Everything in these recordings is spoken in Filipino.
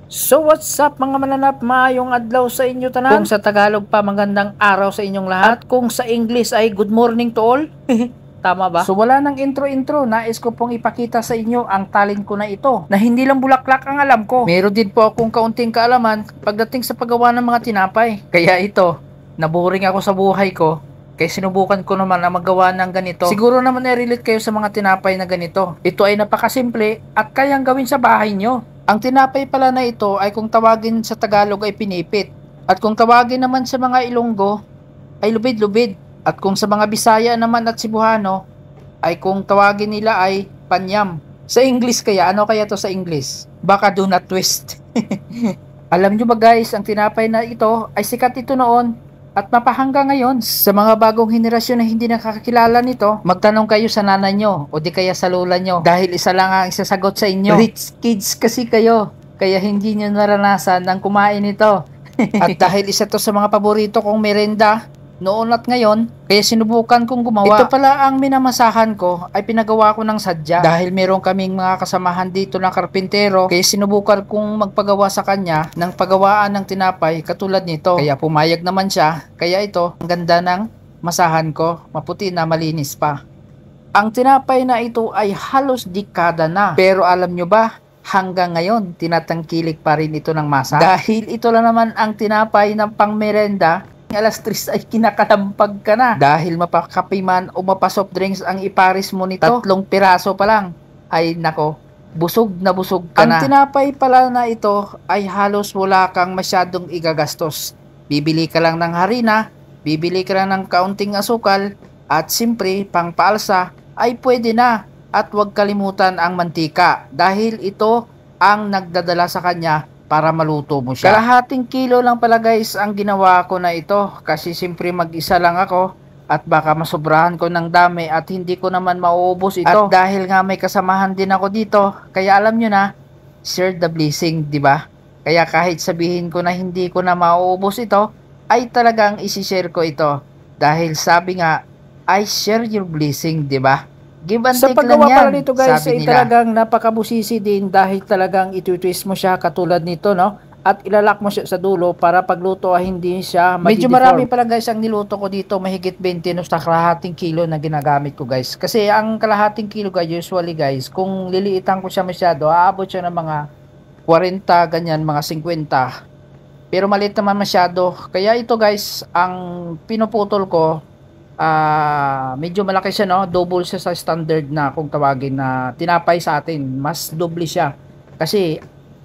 So what's up mga mananap, maayong adlaw sa inyo tanan. Kung sa Tagalog pa, magandang araw sa inyong lahat. At kung sa English ay good morning to all. Tama ba? So wala nang intro-intro, nais ko pong ipakita sa inyo ang talent ko na ito. Na hindi lang bulaklak ang alam ko. Meron din po akong kaunting kaalaman pagdating sa paggawa ng mga tinapay. Kaya ito, naboring ako sa buhay ko. Kaya sinubukan ko naman na magawa ng ganito. Siguro naman i-relate kayo sa mga tinapay na ganito. Ito ay napakasimple at kayang gawin sa bahay nyo. Ang tinapay pala na ito ay kung tawagin sa Tagalog ay pinipit. At kung tawagin naman sa mga Ilonggo ay lubid-lubid. At kung sa mga Bisaya naman at Cebuano ay kung tawagin nila ay panyam. Sa English kaya, ano kaya to sa English? Baka do not twist. Alam nyo ba guys, ang tinapay na ito ay sikat ito noon at mapahangga ngayon. Sa mga bagong henerasyon na hindi nakakakilala nito, magtanong kayo sa nanay nyo o di kaya sa lola nyo dahil isa lang ang isasagot sa inyo. Rich kids kasi kayo, kaya hindi nyo naranasan ang kumain nito. At dahil isa to sa mga paborito kong merenda noon at ngayon, kaya sinubukan kong gumawa. Ito pala ang minamasahan ko ay pinagawa ko ng sadya. Dahil meron kaming mga kasamahan dito na karpintero, kaya sinubukan kong magpagawa sa kanya ng pagawaan ng tinapay katulad nito. Kaya pumayag naman siya, kaya ito, ang ganda ng masahan ko, maputi na malinis pa. Ang tinapay na ito ay halos dekada na. Pero alam nyo ba, hanggang ngayon, tinatangkilik pa rin ito ng masa. Dahil ito lang naman ang tinapay ng pangmerenda, alas 3 ay kinakalampag ka na. Dahil mapakape man o mapasoft drinks ang iparis mo nito, 3 piraso pa lang. Ay nako, busog na busog ka na. Ang tinapay pala na ito ay halos wala kang masyadong igagastos. Bibili ka lang ng harina, bibili ka lang ng kaunting asukal, at simpre pang paalsa ay pwede na. At huwag kalimutan ang mantika dahil ito ang nagdadala sa kanya para maluto mo siya. Kalahating kilo lang pala guys ang ginawa ko na ito kasi simpre mag-isa lang ako at baka masobrahan ko ng dami at hindi ko naman mauubos ito. At dahil nga may kasamahan din ako dito, kaya alam nyo na, share the blessing, di ba? Kaya kahit sabihin ko na hindi ko na mauubos ito, ay talagang isishare ko ito. Dahil sabi nga, I share your blessing, di ba? Give and Sa Sa paggawa paggawa yan, pala nito guys sabi ay nila. talagang napakabusisi din dahil talagang itutwist mo siya katulad nito, no? At ilalak mo siya sa dulo para pagluto ay hindi siya Medyo madideform. marami pala guys ang niluto ko dito, mahigit 20 no sa kalahating kilo na ginagamit ko guys. Kasi ang kalahating kilo guys, usually guys, kung liliitan ko siya masyado, aabot siya ng mga 40, ganyan, mga 50. Pero maliit naman masyado. Kaya ito guys, ang pinuputol ko, medyo malaki siya, no? Double siya sa standard na kung tawagin na tinapay sa atin. Mas doble siya. Kasi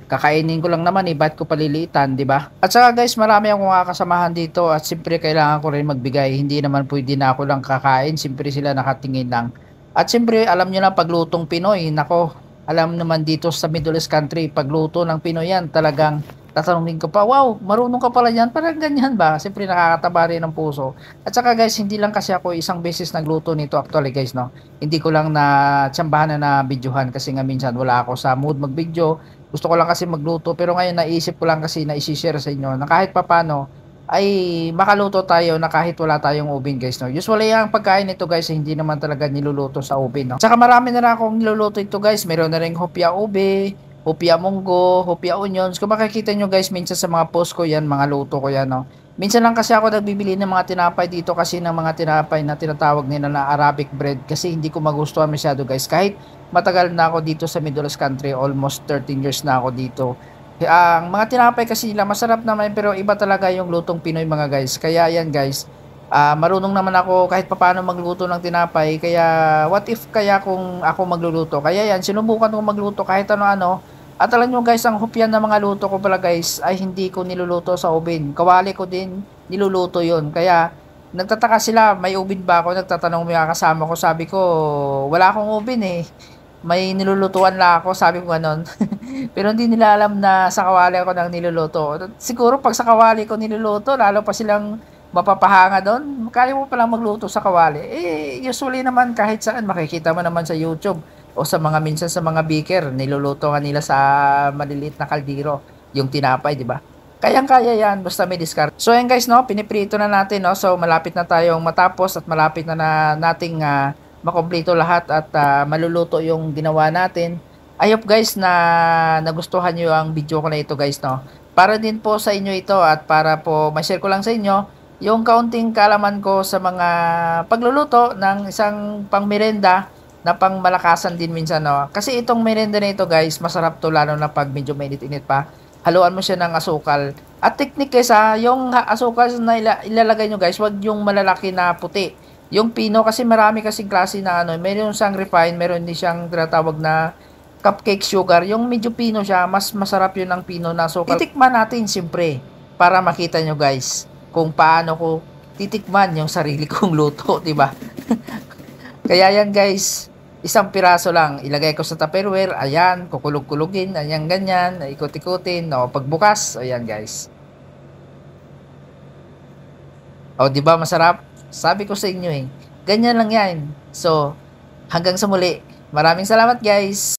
kakainin ko lang naman ba't ko paliliitan, di ba? At saka guys, marami akong kasamahan dito at siyempre kailangan ko rin magbigay. Hindi naman pwede na ako lang kakain, siyempre sila nakatingin lang. At siyempre, alam nyo na paglutong Pinoy, nako, alam naman dito sa Middle East country, pagluto ng Pinoy yan, talagang tatanungin ko pa, wow, marunong ka pala yan, parang ganyan ba? Siyempre nakakataba rin ng puso. At saka guys, hindi lang kasi ako isang beses nagluto nito actually guys, no? Hindi ko lang na tsambahan na videohan kasi nga minsan wala ako sa mood mag-video. Gusto ko lang kasi magluto, pero ngayon naisip ko lang kasi na i-share sa inyo na kahit papano ay makaluto tayo na kahit wala tayong oven guys, no? Usually ang pagkain nito guys, hindi naman talaga niluluto sa oven, no? Saka marami na rin akong niluluto ito guys, meron na rin hopia ube, hopia munggo, hopia onions. Kung makikita nyo guys, minsan sa mga post ko yan, mga luto ko yan, no? Minsan lang kasi ako nagbibili ng mga tinapay dito kasi ng mga tinapay na tinatawag nila na Arabic bread kasi hindi ko magustuhan masyado guys. Kahit matagal na ako dito sa Middle East country, almost 13 years na ako dito. Ang mga tinapay kasi nila masarap naman pero iba talaga yung lutong Pinoy mga guys. Kaya yan guys, marunong naman ako kahit papaano magluto ng tinapay. Kaya what if kaya kung ako magluluto? Kaya yan, sinubukan kong magluto kahit ano-ano. At alam nyo guys, ang hopyan na mga luto ko pala guys ay hindi ko niluluto sa oven. Kawali ko din niluluto yon. Kaya nagtataka sila, may oven ba ako? Nagtatanong mga kasama ko, sabi ko, wala akong oven eh. May nilulutuan lang ako, sabi ko ganon. Pero hindi nila alam na sa kawali ako nang niluluto. Siguro pag sa kawali ko niluluto, lalo pa silang mapapahanga doon. Kaya mo palang magluto sa kawali. Usually naman kahit saan, makikita mo naman sa YouTube o sa mga minsan sa mga beaker, niluluto nga nila sa maliliit na kaldero yung tinapay, di ba? Kayang-kaya yan, basta may discard. So yan guys, no, piniprito na natin, no. So malapit na tayong matapos at malapit na nating makompleto lahat at maluluto yung ginawa natin. I hope guys na nagustuhan nyo ang video ko na ito guys, no. Para din po sa inyo ito at para po ma-share ko lang sa inyo yung kaunting kaalaman ko sa mga pagluluto ng isang pangmerenda na pangmalakasan din minsan, no. Kasi itong merenda na ito guys, masarap to lalo na pag medyo mainit-init pa. Haluan mo siya ng asukal. At technique guys ha, yung asukal na ilalagay nyo guys, wag yung malalaki na puti. Yung pino kasi marami kasing klase na ano, meron siyang refined, meron din siyang tinatawag na cupcake sugar. Yung medyo pino siya, mas masarap yun ang pino na asukal. Titikman natin siyempre para makita nyo guys kung paano ko titikman yung sarili kong luto, di ba? Kaya yan guys, isang piraso lang, ilagay ko sa Tupperware, ayan, kukulog-kulugin, ayan ganyan, ikot-ikutin, no, pagbukas, ayan guys. O, di ba masarap? Sabi ko sa inyo eh, ganyan lang yan. So, hanggang sa muli, maraming salamat guys!